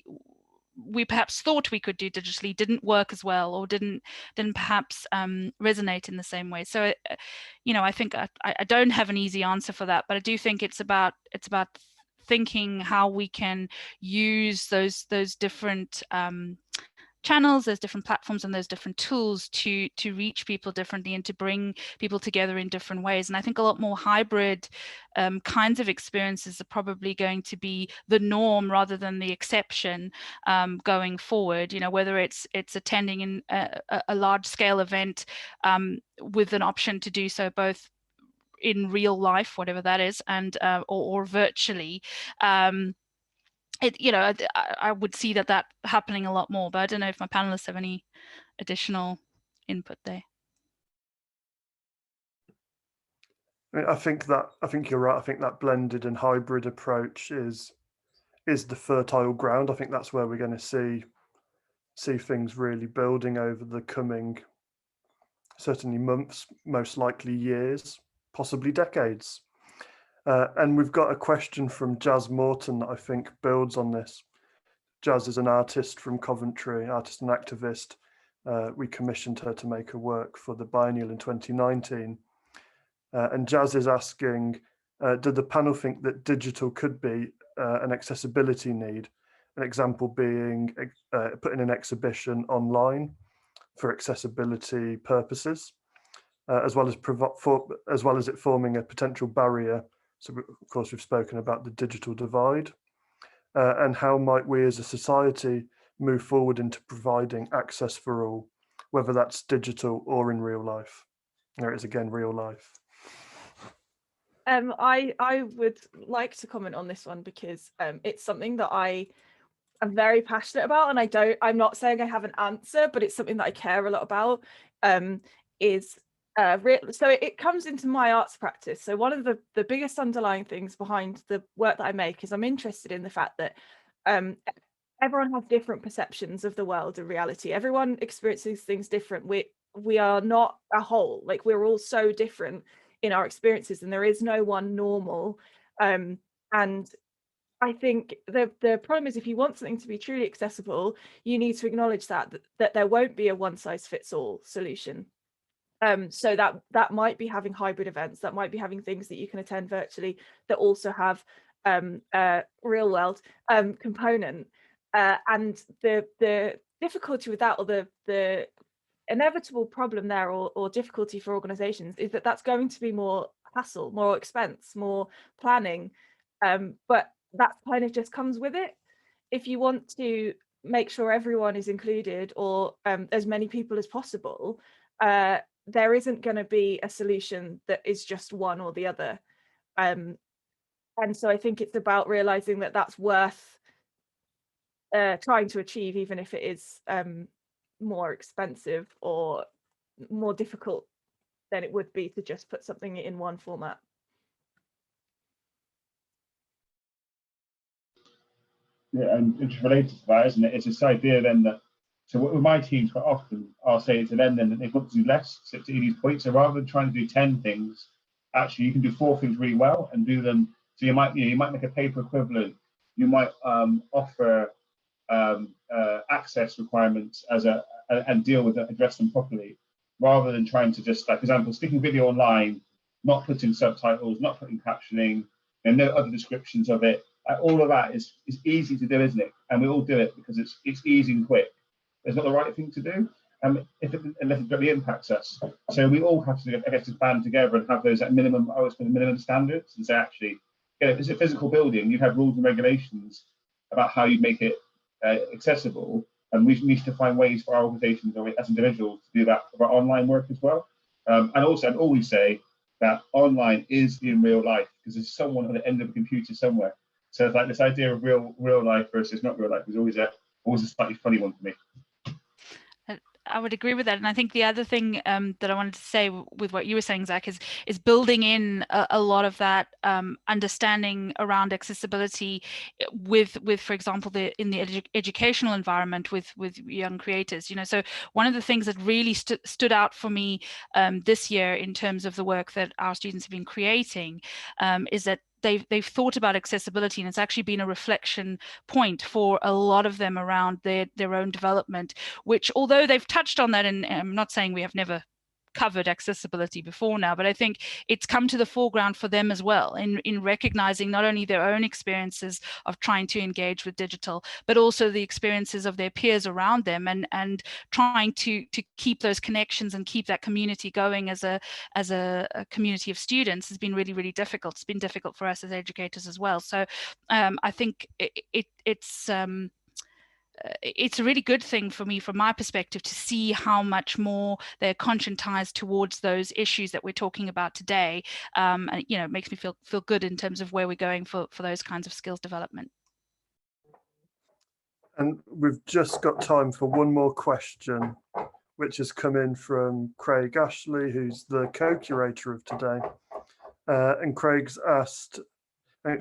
perhaps thought we could do digitally didn't work as well, or didn't perhaps resonate in the same way. So I think I don't have an easy answer for that, but I do think it's about thinking how we can use those different channels, there's different platforms, and there's different tools to reach people differently and to bring people together in different ways. And I think a lot more hybrid kinds of experiences are probably going to be the norm rather than the exception going forward. Whether it's attending in a large scale event with an option to do so both in real life, whatever that is, and or virtually. I would see that happening a lot more, but I don't know if my panelists have any additional input there.
I think you're right. I think that blended and hybrid approach is the fertile ground. I think that's where we're going to see things really building over the coming, certainly months, most likely years, possibly decades. And we've got a question from Jazz Morton that I think builds on this. Jazz is an artist from Coventry, artist and activist. We commissioned her to make a work for the Biennial in 2019. And Jazz is asking, did the panel think that digital could be an accessibility need? An example being putting an exhibition online for accessibility purposes, as well as it forming a potential barrier. So of course we've spoken about the digital divide, and how might we as a society move forward into providing access for all, whether that's digital or in real life. There it is again, real life.
I would like to comment on this one because it's something that I am very passionate about, and I'm not saying I have an answer, but it's something that I care a lot about. So it comes into my arts practice. So one of the biggest underlying things behind the work that I make is I'm interested in the fact that everyone has different perceptions of the world and reality. Everyone experiences things different. We are not a whole, like we're all so different in our experiences, and there is no one normal. And I think the problem is, if you want something to be truly accessible, you need to acknowledge that there won't be a one size fits all solution. So that might be having hybrid events, that might be having things that you can attend virtually that also have a real world component. And the difficulty with that, or the inevitable problem there, or difficulty for organizations, is that that's going to be more hassle, more expense, more planning, but that kind of just comes with it. If you want to make sure everyone is included, or as many people as possible, there isn't going to be a solution that is just one or the other. And so I think it's about realizing that that's worth trying to achieve, even if it is more expensive or more difficult than it would be to just put something in one format.
Yeah, and it's related to that, isn't it? It's this idea then that, so with my teams quite often, I'll say to them then that they've got to do less, to Edie's point. So rather than trying to do 10 things, actually you can do 4 things really well and do them. So you might make a paper equivalent. You might offer access requirements and deal with it, address them properly, rather than trying to just, like, for example, sticking video online, not putting subtitles, not putting captioning, and no other descriptions of it. All of that is easy to do, isn't it? And we all do it because it's easy and quick. It's not the right thing to do, unless it really impacts us. So we all have to, I guess, band together and have those at minimum standards, and say, actually, if it's a physical building, you have rules and regulations about how you make it accessible, and we need to find ways for our organizations or as individuals to do that for our online work as well. And also, I'd always say that online is in real life, because there's someone at the end of a computer somewhere. So it's like this idea of real life versus not real life is always a slightly funny one for me.
I would agree with that, and I think the other thing that I wanted to say with what you were saying, Zach, is building in a lot of that understanding around accessibility with for example, in the educational environment with young creators. So one of the things that really stood out for me this year in terms of the work that our students have been creating is that they've thought about accessibility, and it's actually been a reflection point for a lot of them around their own development, which, although they've touched on that, and I'm not saying we have never covered accessibility before now, but I think it's come to the foreground for them as well in recognizing not only their own experiences of trying to engage with digital, but also the experiences of their peers around them, and trying to keep those connections and keep that community going as a community of students has been really, really difficult. It's been difficult for us as educators as well. So I think it's a really good thing for me, from my perspective, to see how much more they're conscientized towards those issues that we're talking about today. And it makes me feel good in terms of where we're going for those kinds of skills development.
And we've just got time for one more question, which has come in from Craig Ashley, who's the co-curator of today. And Craig's asked,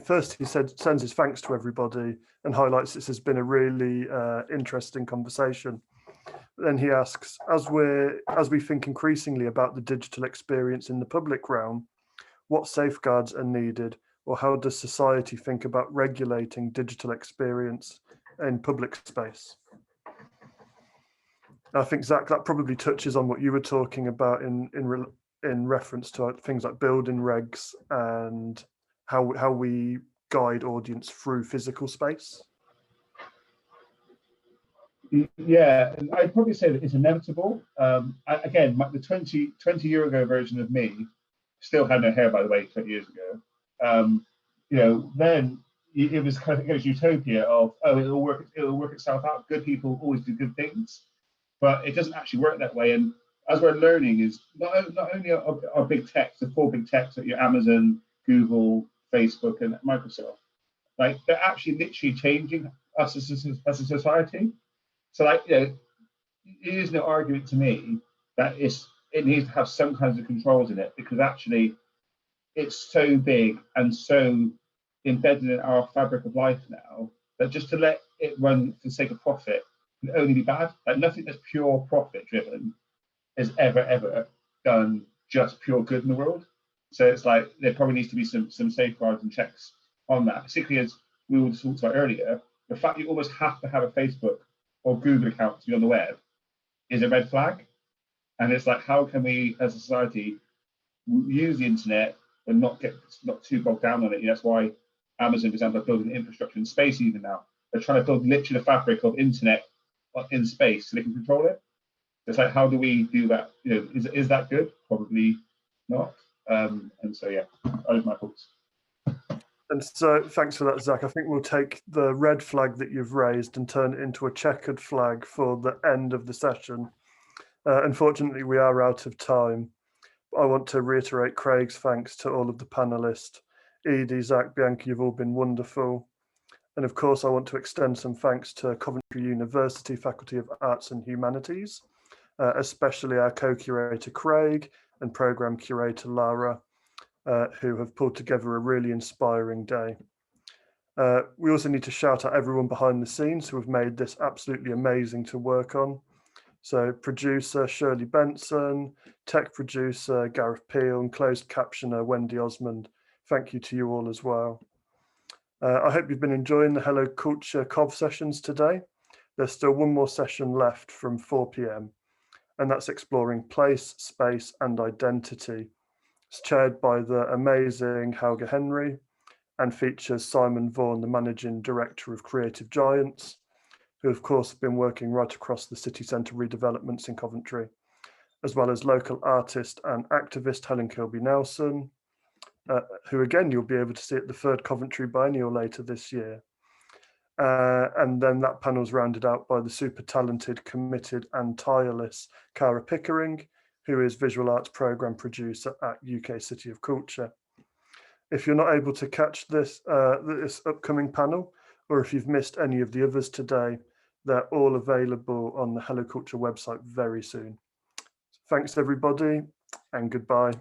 first he sends his thanks to everybody and highlights this has been a really interesting conversation. Then he asks, as we think increasingly about the digital experience in the public realm, what safeguards are needed, or how does society think about regulating digital experience in public space? I think, Zach, that probably touches on what you were talking about in reference to things like building regs and how we guide audience through physical space.
Yeah, I'd probably say that it's inevitable. Again, the 20-year ago version of me still had no hair, by the way, 20 years ago. Then it was kind of it was utopia of, oh, it'll work itself out. Good people always do good things, but it doesn't actually work that way. And as we're learning, is not only our big techs, the four big techs, like your Amazon, Google, Facebook, and Microsoft, like they're actually literally changing us as a society. So, it is no argument to me that it needs to have some kinds of controls in it, because actually it's so big and so embedded in our fabric of life now that just to let it run for the sake of profit can only be bad. Like, nothing that's pure profit driven has ever done just pure good in the world. So it's like there probably needs to be some safeguards and checks on that, particularly as we were talked about earlier. The fact you almost have to have a Facebook or Google account to be on the web is a red flag. And it's like, how can we as a society use the internet but not too bogged down on it? That's why Amazon, for example, are building infrastructure in space even now. They're trying to build literally the fabric of internet in space so they can control it. It's like, how do we do that? Is that good? Probably not. And so, yeah, those are my thoughts.
And so thanks for that, Zach. I think we'll take the red flag that you've raised and turn it into a checkered flag for the end of the session. Unfortunately, we are out of time. I want to reiterate Craig's thanks to all of the panelists. Edie, Zach, Bianca, you've all been wonderful. And of course, I want to extend some thanks to Coventry University Faculty of Arts and Humanities, especially our co-curator Craig and programme curator Lara, who have pulled together a really inspiring day. We also need to shout out everyone behind the scenes who have made this absolutely amazing to work on. So producer Shirley Benson, tech producer Gareth Peel, and closed captioner Wendy Osmond. Thank you to you all as well. I hope you've been enjoying the Hello Culture Cov sessions today. There's still one more session left from 4 p.m, and that's exploring place, space, and identity. It's chaired by the amazing Helga Henry and features Simon Vaughan, the Managing Director of Creative Giants, who of course have been working right across the city centre redevelopments in Coventry, as well as local artist and activist Helen Kilby-Nelson, who again you'll be able to see at the 3rd Coventry Biennial later this year. And then that panel's rounded out by the super talented, committed and tireless Cara Pickering, who is Visual Arts Programme Producer at UK City of Culture. If you're not able to catch this upcoming panel, or if you've missed any of the others today, they're all available on the Hello Culture website very soon. Thanks everybody, and goodbye.